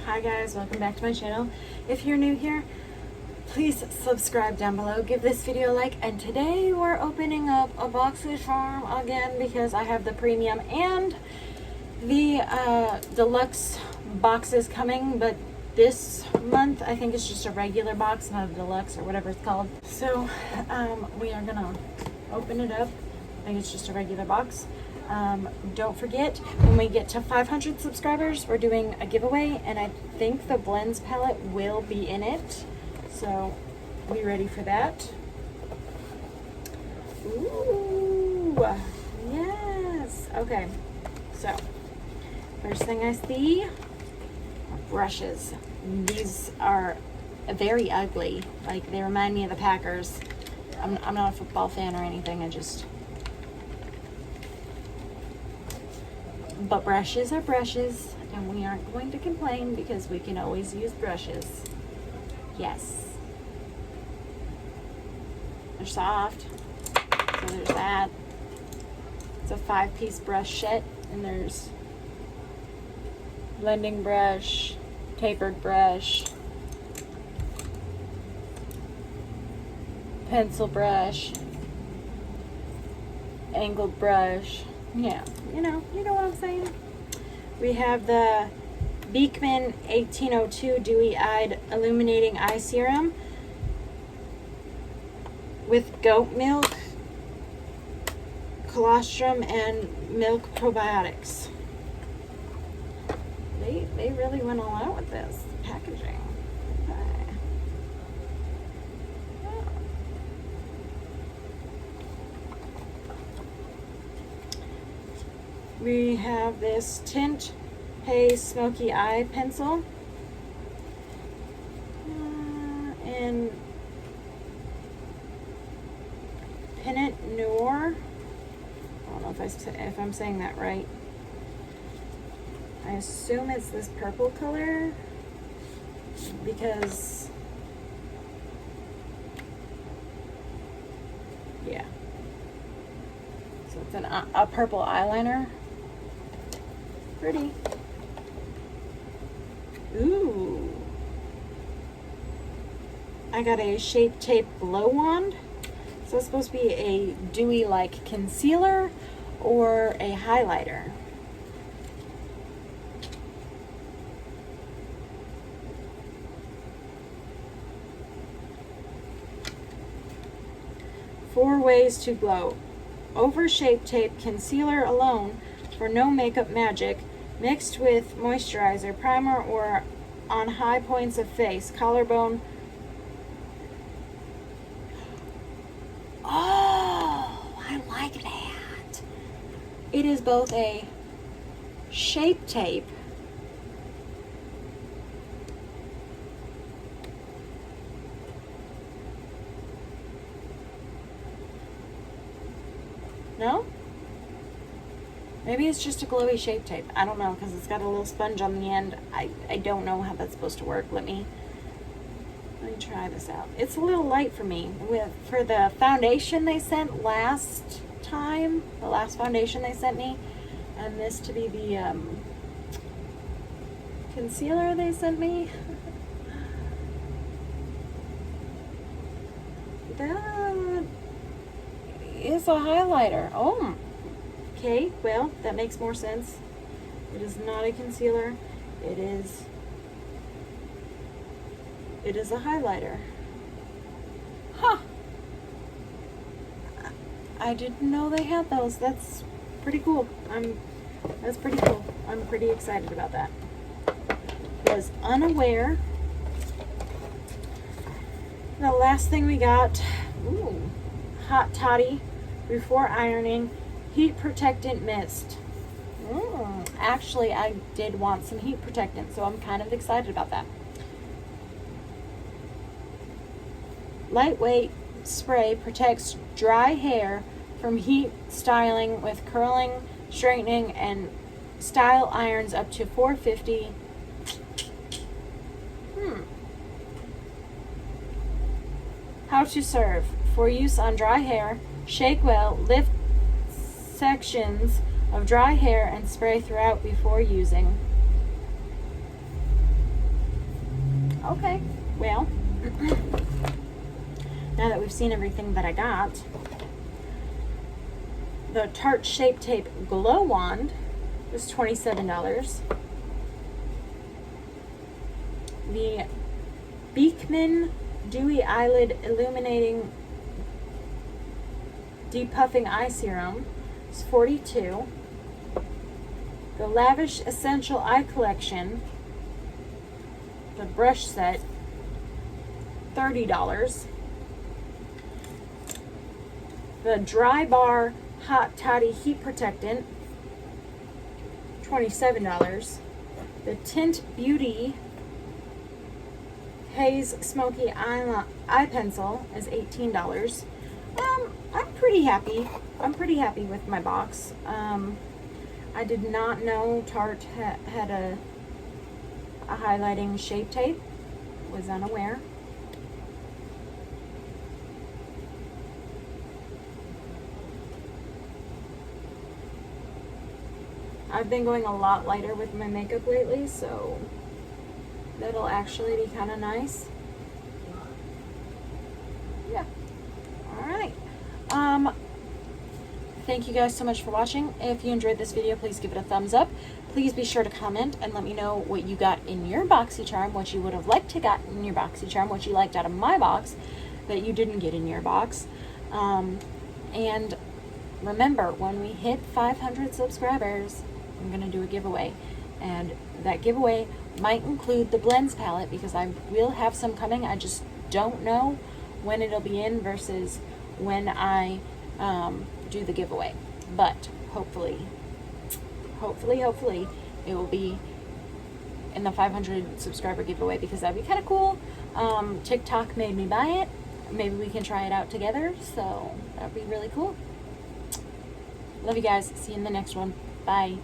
Hi guys, welcome back to my channel. If you're new here, please subscribe down below, give this video a like, and today we're opening up a boxycharm again because I have the premium and the deluxe boxes coming, but this month I think it's just a regular box, not a deluxe or whatever it's called. So we are gonna open it up. I think it's just a regular box. Don't forget, when we get to 500 subscribers, we're doing a giveaway, and I think the blends palette will be in it. So be ready for that. Ooh, yes. Okay, so first thing I see, brushes. These are very ugly. Like, they remind me of the Packers. I'm not a football fan or anything. But brushes are brushes, and we aren't going to complain because we can always use brushes. Yes. They're soft. So there's that. It's a 5-piece brush set, and there's blending brush, tapered brush, pencil brush, angled brush. Yeah, you know what I'm saying. We have the Beekman 1802 Dewy Eyed Illuminating Eye Serum with goat milk, colostrum, and milk probiotics. They really went all out with this packaging. Okay. We have this Tint Haze Smoky Eye Pencil and Pinot Noir. I don't know if I'm saying that right. I assume it's this purple color because, yeah. So it's a purple eyeliner. Pretty. Ooh. I got a Shape Tape Glow Wand. So it's supposed to be a dewy like concealer or a highlighter. Four ways to glow. Over Shape Tape concealer alone for no makeup magic, mixed with moisturizer, primer, or on high points of face, collarbone. Oh, I like that. It is both a Shape Tape no? Maybe it's just a glowy Shape Tape. I don't know, because it's got a little sponge on the end. I don't know how that's supposed to work. Let me try this out. It's a little light for me. For the foundation they sent last time, the last foundation they sent me, and this to be the concealer they sent me. That is a highlighter. Oh. Okay, well, that makes more sense. It is not a concealer. It is a highlighter. Huh. I didn't know they had those. That's pretty cool. That's pretty cool. I'm pretty excited about that. Was unaware. The last thing we got, ooh, Hot Toddy Before Ironing Heat Protectant Mist. Actually, I did want some heat protectant, so I'm kind of excited about that. Lightweight spray protects dry hair from heat styling with curling, straightening, and style irons up to 450. How to serve. For use on dry hair, shake well, lift sections of dry hair and spray throughout before using. Okay, well, now that we've seen everything that I got, the Tarte Shape Tape Glow Wand was $27. The Beekman Dewy Eyelid Illuminating Depuffing Eye Serum is $42. The Lavish Essential Eye Collection, the brush set, $30. The Dry Bar Hot Toddy Heat Protectant, $27. The Tint Beauty Haze Smoky Eye Pencil is $18. I'm pretty happy. I'm pretty happy with my box. I did not know Tarte had a highlighting shape tape. Was unaware. I've been going a lot lighter with my makeup lately, so that'll actually be kind of nice. Yeah. All right. Thank you guys so much for watching. If you enjoyed this video, please give it a thumbs up. Please be sure to comment and let me know what you got in your boxycharm, what you would have liked to got in your boxycharm, what you liked out of my box that you didn't get in your box. And remember, when we hit 500 subscribers, I'm going to do a giveaway. And that giveaway might include the blends palette, because I will have some coming. I just don't know when it'll be in versus when I do the giveaway. But hopefully it will be in the 500 subscriber giveaway, because that'd be kind of cool. TikTok made me buy it. Maybe we can try it out together, so that'd be really cool. Love you guys. See you in the next one. Bye.